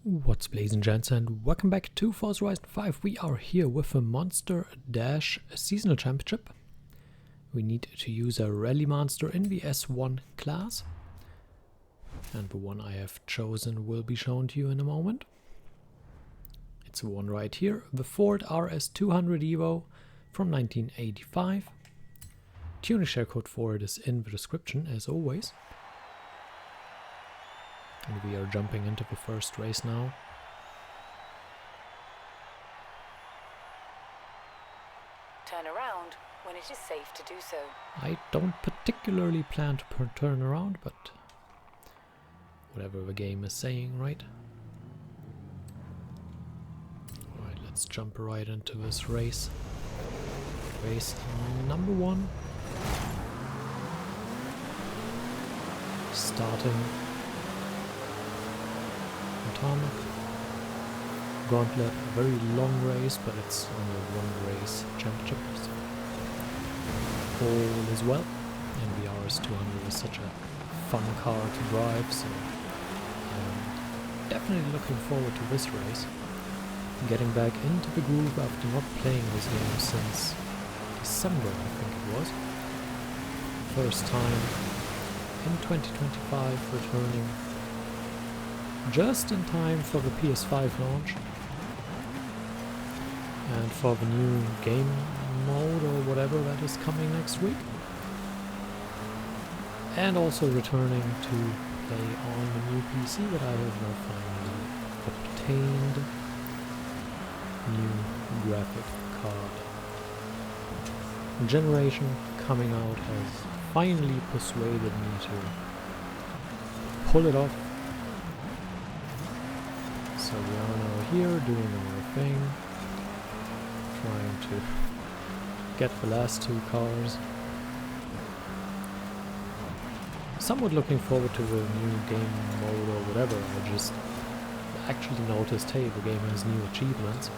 What's blazing, gents, and welcome back to Forza Horizon 5. We are here with a Monster Dash Seasonal Championship. We need to use a Rally Monster in the S1 class. And the one I have chosen will be shown to you in a moment. It's the one right here, the Ford RS200 Evo from 1985. Tuning share code for it is in the description, as always. And we are jumping into the first race now. Turn around when it is safe to do so. I don't particularly plan to turn around, but whatever the game is saying, right? Alright, let's jump right into this race. Race number 1. Starting tarmac. Gauntlet, a very long race, but it's only a one race championship, so all is well. And the RS200 is such a fun car to drive, so I'm definitely looking forward to this race. Getting back into the groove after not playing this game since December, I think it was. First time in 2025 returning just in time for the PS5 launch and for the new game mode or whatever that is coming next week, and also returning to play on the new PC that I have now finally obtained. New graphic card generation coming out has finally persuaded me to pull it off. So we are now here doing our thing, trying to get the last 2 cars. Somewhat looking forward to the new game mode or whatever. I just actually noticed, hey, the game has new achievements.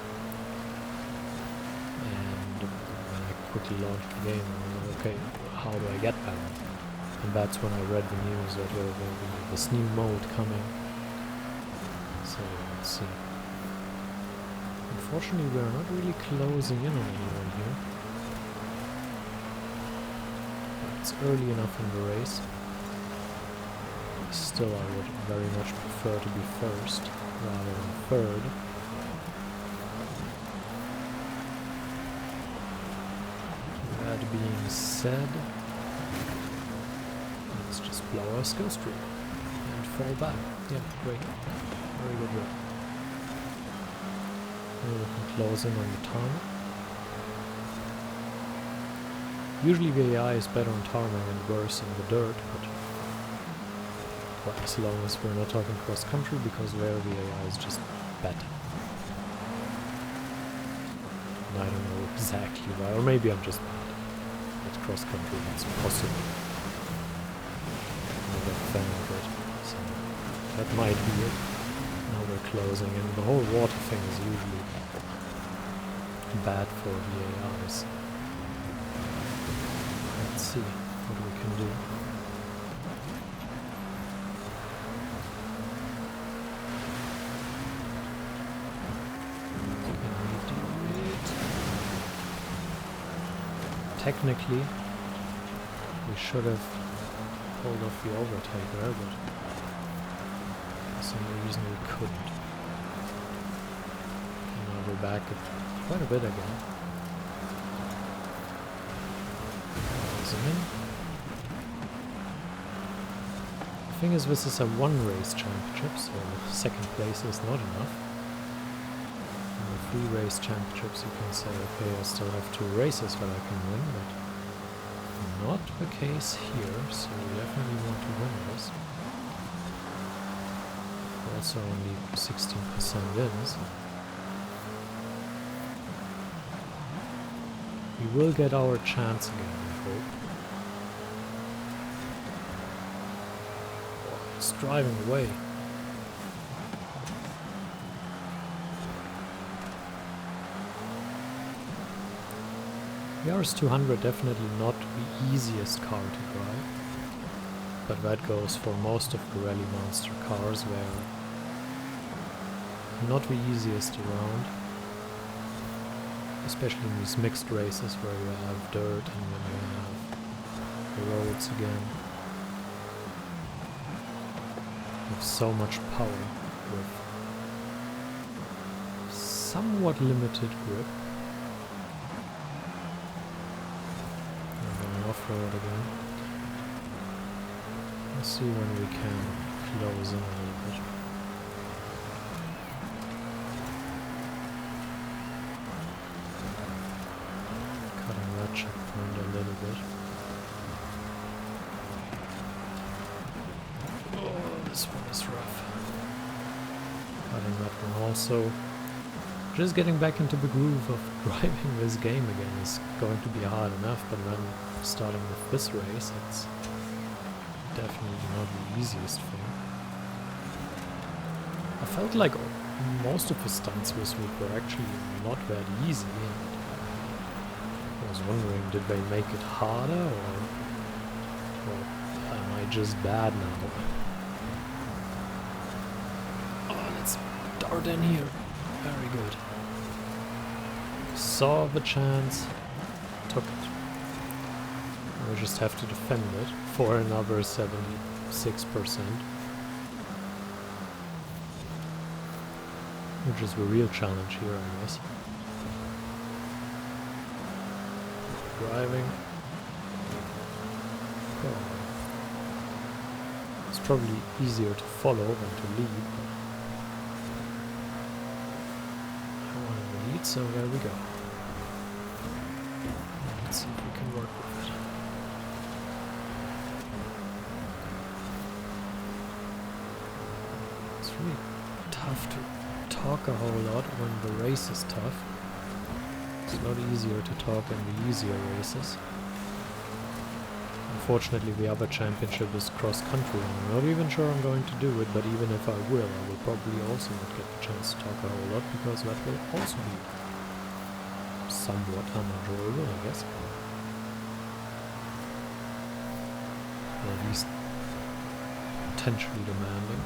And when I quickly launched the game, I was like, okay, how do I get them? And that's when I read the news that there will be this new mode coming. So let's see. Unfortunately, we are not really closing in on anyone here. But it's early enough in the race. Still, I would very much prefer to be first rather than third. That being said, let's just blow our skill streak and fall back. Yeah, great. Very good work. We can close in on the tarmac. Usually the AI is better on tarmac and worse in the dirt, but well, as long as we're not talking cross country, because there the AI is just better. And I don't know exactly why, or maybe I'm just bad at cross country. It's possible. I'm not a fan of it, so that might be it. Now we're closing, and the whole water thing is usually bad for the AIs. Let's see what we can do. Can we do it? Technically, we should have pulled off the overtake there, but for some reason we couldn't. And now we're back at quite a bit again. Zoom in. The thing is, this is a one race championship, so second place is not enough. In the 3 race championships you can say, okay, I still have 2 races that I can win, but not the case here, so we definitely want to win this. Also only 16% wins. We will get our chance again, I hope. Oh, it's driving away. The RS200 definitely not the easiest car to drive, but that goes for most of the Rally Monster cars, where not the easiest around. Especially in these mixed races where you have dirt and when you have the roads again. You have so much power with somewhat limited grip. I'm going off-road again. Let's see when we can close in a little bit. Cutting that checkpoint a little bit. Oh, this one is rough. Cutting that one also. Just getting back into the groove of driving this game again is going to be hard enough, but then starting with this race, it's definitely not the easiest thing. I felt like most of the stunts this week were actually not that easy, and I was wondering, did they make it harder, or am I just bad now? Oh, let's dart in here. Very good. Saw the chance, took it. We just have to defend it for another 76%. Which is the real challenge here, I guess. Driving. Oh. It's probably easier to follow than to lead. So there we go. Let's see if we can work with it. It's really tough to talk a whole lot when the race is tough. It's a lot easier to talk in the easier races. Unfortunately, the other championship is cross-country, and I'm not even sure I'm going to do it, but even if I will probably also not get the chance to talk a whole lot, because that will also be somewhat unenjoyable, I guess. Or at least potentially demanding.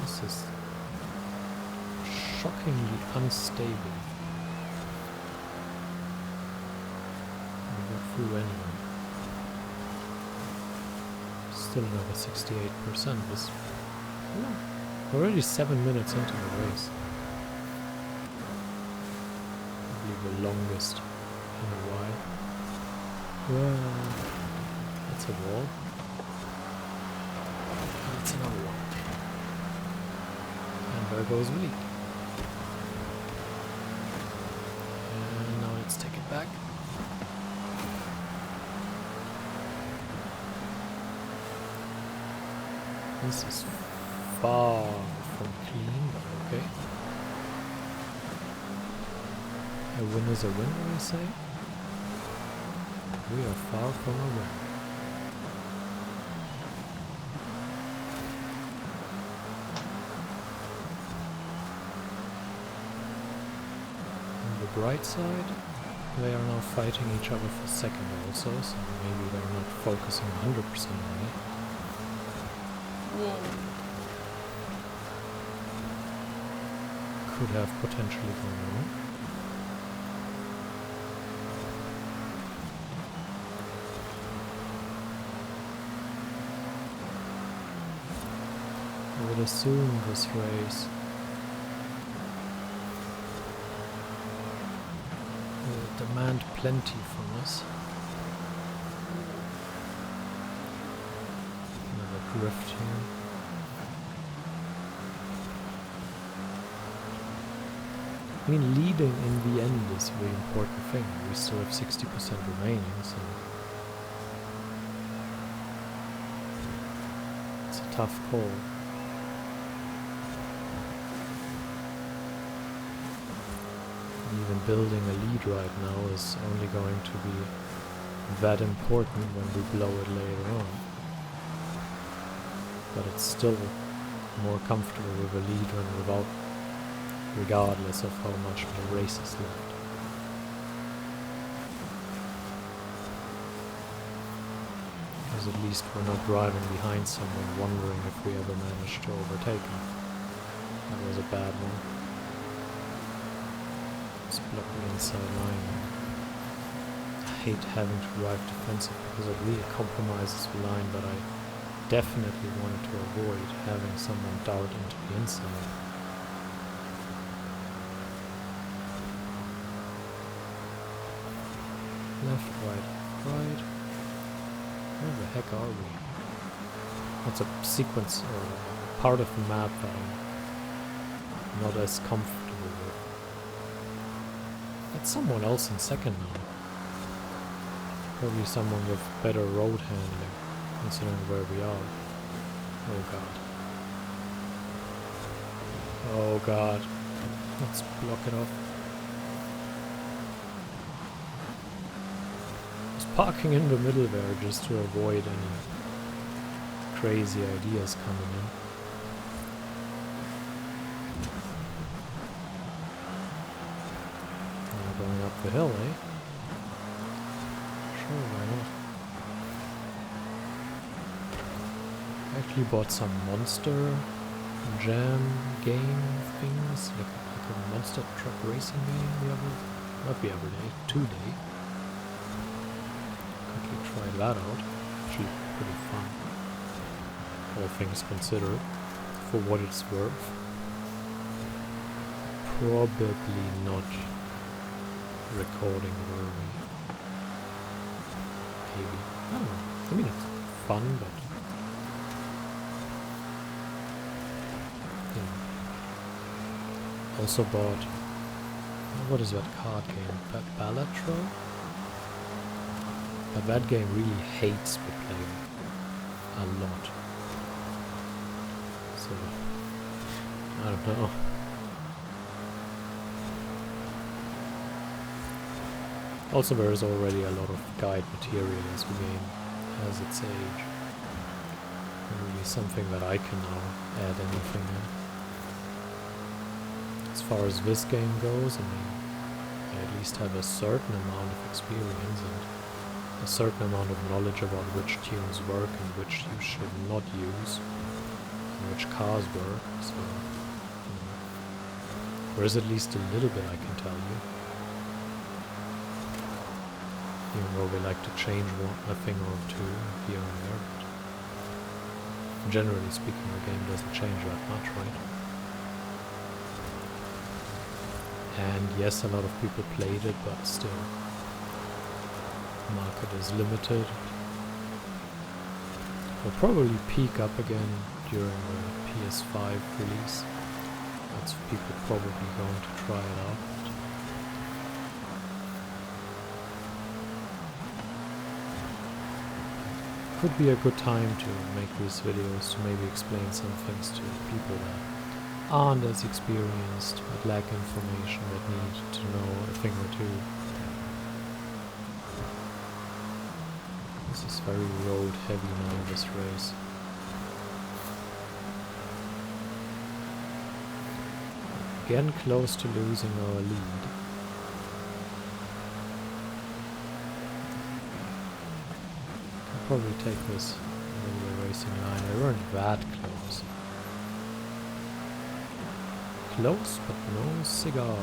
This is shockingly unstable. Through anyway. Still another 68%. This already 7 minutes into the race. Probably the longest in a while. Well, that's a wall. That's another one. And there goes the lead. And now let's take it back. This is far from clean, but okay. A win is a win, I say. We are far from a win. On the bright side, they are now fighting each other for second also, so maybe they're not focusing 100% on it. Could have potentially gone wrong. I would assume this race will demand plenty from us. Another drift here. I mean, leading in the end is a very important thing. We still have 60% remaining, so it's a tough call. Even building a lead right now is only going to be that important when we blow it later on. But it's still more comfortable with a lead than without, regardless of how much the race is left. Because at least we're not driving behind someone wondering if we ever managed to overtake him. That was a bad one. It's blocking inside line. I hate having to drive defensive because it really compromises the line, but I definitely wanted to avoid having someone dart into the inside. Left, right. Where the heck are we? That's a sequence or part of the map that I'm not as comfortable with. That's someone else in second now. Probably someone with better road handling, considering where we are. Oh god. Oh god. Let's block it off. Parking in the middle there just to avoid any crazy ideas coming in. Now going up the hill, eh? Sure, why not? I actually bought some Monster Jam game things, like a monster truck racing game not the other day, today. Try that out. Actually pretty fun. All things considered. For what it's worth. Probably not recording worthy. Maybe. I don't know. I mean it's fun, but you know. Also bought, what is that card game? Ballatro? But that game really hates the player a lot. So, I don't know. Also, there is already a lot of guide material as the game has its age. Not really something that I can now add anything in. As far as this game goes, I mean, I at least have a certain amount of experience and a certain amount of knowledge about which tunes work and which you should not use, and which cars work, so you know, there is at least a little bit I can tell you. Even though we like to change a thing or two here and there, but generally speaking the game doesn't change that much, right? And yes, a lot of people played it, but still. Market is limited. Will probably peak up again during the PS5 release. Lots of people probably going to try it out. Could be a good time to make these videos to maybe explain some things to people that aren't as experienced, but lack information, that need to know a thing or two. This is very road heavy now, this race. Again close to losing our lead. I'll probably take this over the racing line. I weren't that close. Close, but no cigar.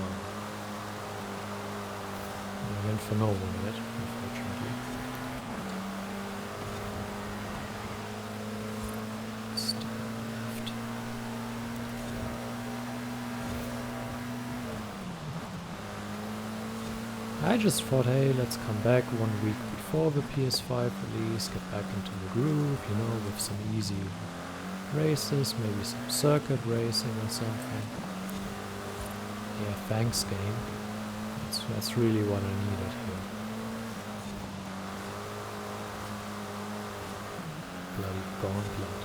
I went for no one yet, unfortunately. I just thought, hey, let's come back 1 week before the PS5 release, get back into the groove, you know, with some easy races, maybe some circuit racing or something. Yeah, thanks game. That's really what I needed here. Bloody gauntlet.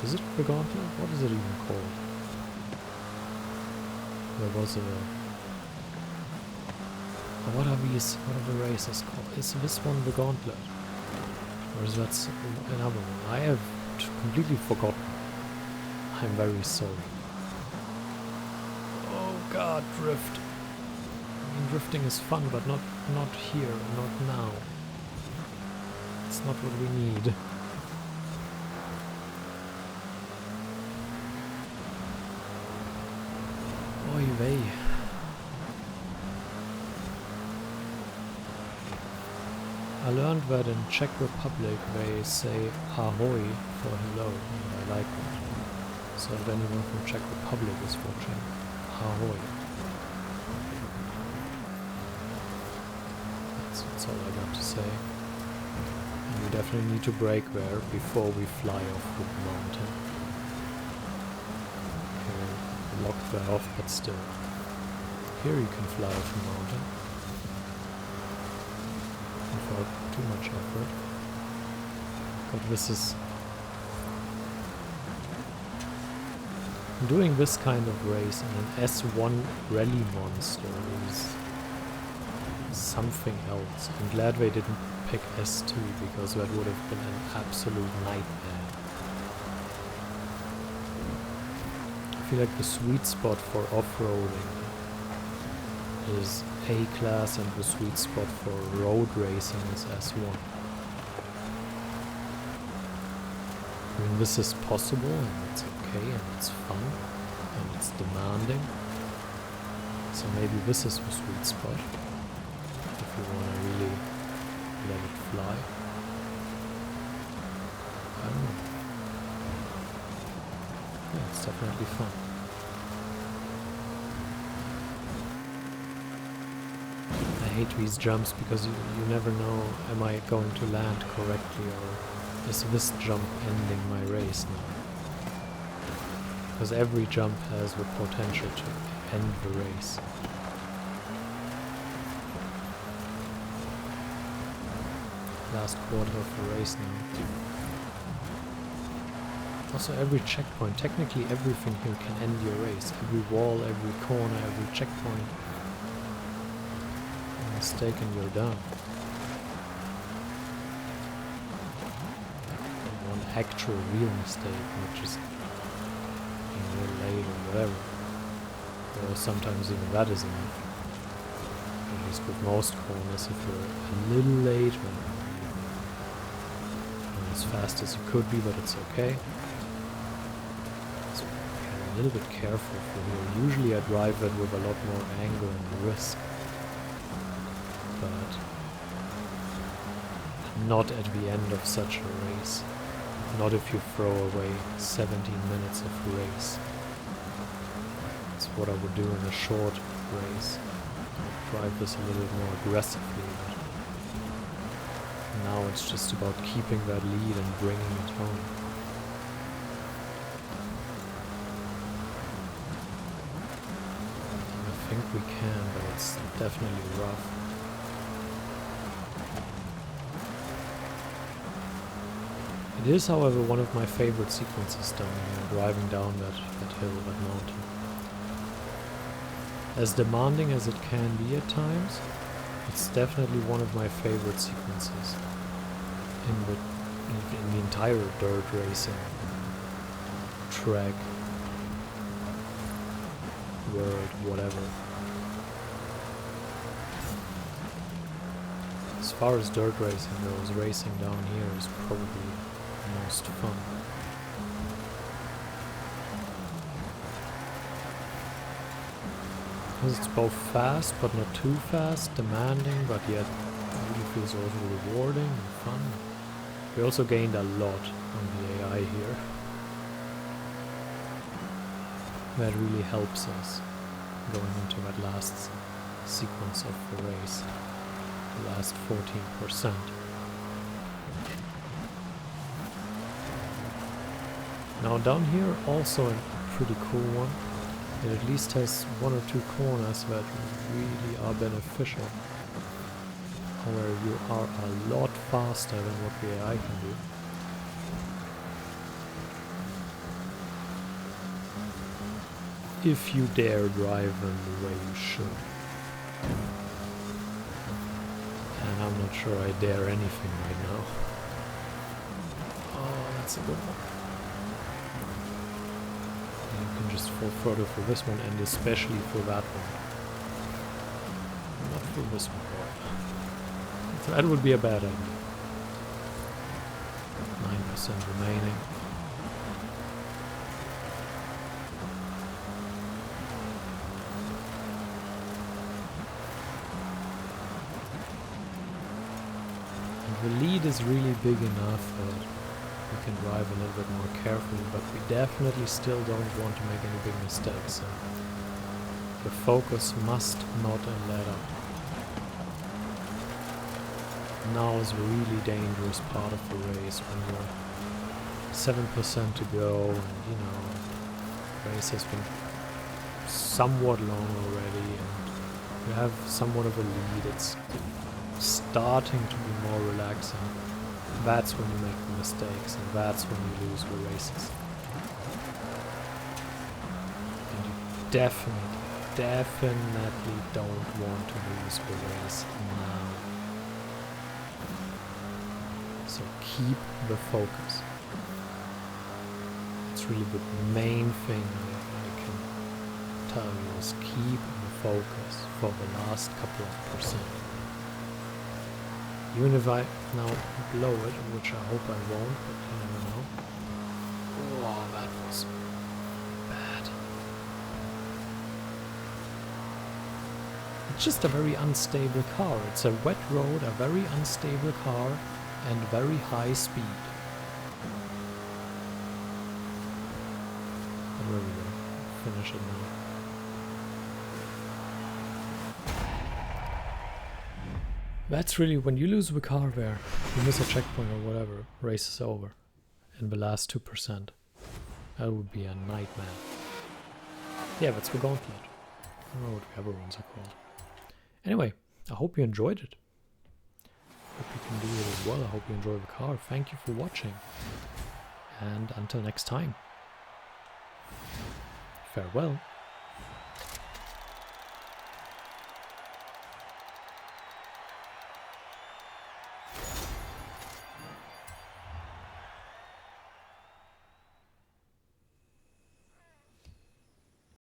Is it the gauntlet? What is it even called? There was a... What are the races called? Is this one the gauntlet? Or is that another one? I have completely forgotten. I'm very sorry. Oh god, drift. I mean, drifting is fun, but not here, not now. It's That's not what we need. Oy vey. I learned that in Czech Republic they say ahoy for hello, and I like that. So if anyone from Czech Republic is watching, ahoy. That's all I got to say. And we definitely need to brake there before we fly off the mountain. Okay, lock that off, but still. Here you can fly off the mountain. Without too much effort. But this is... doing this kind of race in an S1 rally monster is something else. I'm glad they didn't pick S2 because that would have been an absolute nightmare. I feel like the sweet spot for off-roading is A-class and the sweet spot for road racing is S1. I mean, this is possible and it's okay and it's fun and it's demanding. So maybe this is the sweet spot if you want to really let it fly. I don't know. Yeah, it's definitely fun. I hate these jumps because you never know, am I going to land correctly or is this jump ending my race now? Because every jump has the potential to end the race. Last quarter of the race now. Also every checkpoint, technically everything here can end your race. Every wall, every corner, every checkpoint. A mistake and you're done. One actual real mistake, not just being a little late or whatever. Or sometimes even that is enough. At least with most corners, if you're a little late, as fast as you could be, but it's okay. So be a little bit careful for here. Usually I drive it with a lot more anger and risk, but not at the end of such a race. Not if you throw away 17 minutes of race. That's what I would do in a short race. I'd drive this a little more aggressively. Now it's just about keeping that lead and bringing it home. I think we can, but it's definitely rough. It is, however, one of my favorite sequences down here, driving down that hill, that mountain. As demanding as it can be at times, it's definitely one of my favorite sequences in the entire dirt racing track world, whatever. As far as dirt racing goes, racing down here is probably the most fun. Because it's both fast but not too fast, demanding but yet really feels also rewarding and fun. We also gained a lot on the AI here. That really helps us going into that last sequence of the race, the last 14%. Now down here also a pretty cool one. It at least has one or two corners that really are beneficial, where you are a lot faster than what the AI can do. If you dare drive them the way you should. And I'm not sure I dare anything right now. Oh, that's a good one. You can just fall further for this one, and especially for that one. Not for this one. That would be a bad idea. 2% remaining. The lead is really big enough that we can drive a little bit more carefully, but we definitely still don't want to make any big mistakes. So the focus must not let up. Now is a really dangerous part of the race when you're 7% to go, and you know, the race has been somewhat long already, and you have somewhat of a lead. It's starting to be more relaxing. That's when you make the mistakes, and that's when you lose the races. And you definitely don't want to lose the race now. So keep the focus. It's really the main thing I can tell you is keep the focus for the last couple of percent. Even if I now blow it, which I hope I won't, but you never know. Oh, that was bad. It's just a very unstable car. It's a wet road, a very unstable car, and very high speed. And there we go. Finish it now. That's really when you lose the car there, you miss a checkpoint or whatever, race is over. In the last 2%. That would be a nightmare. Yeah, that's the gauntlet. I don't know what the other ones are called. Anyway, I hope you enjoyed it. Hope you can do it as well. I hope you enjoy the car. Thank you for watching. And until next time. Farewell.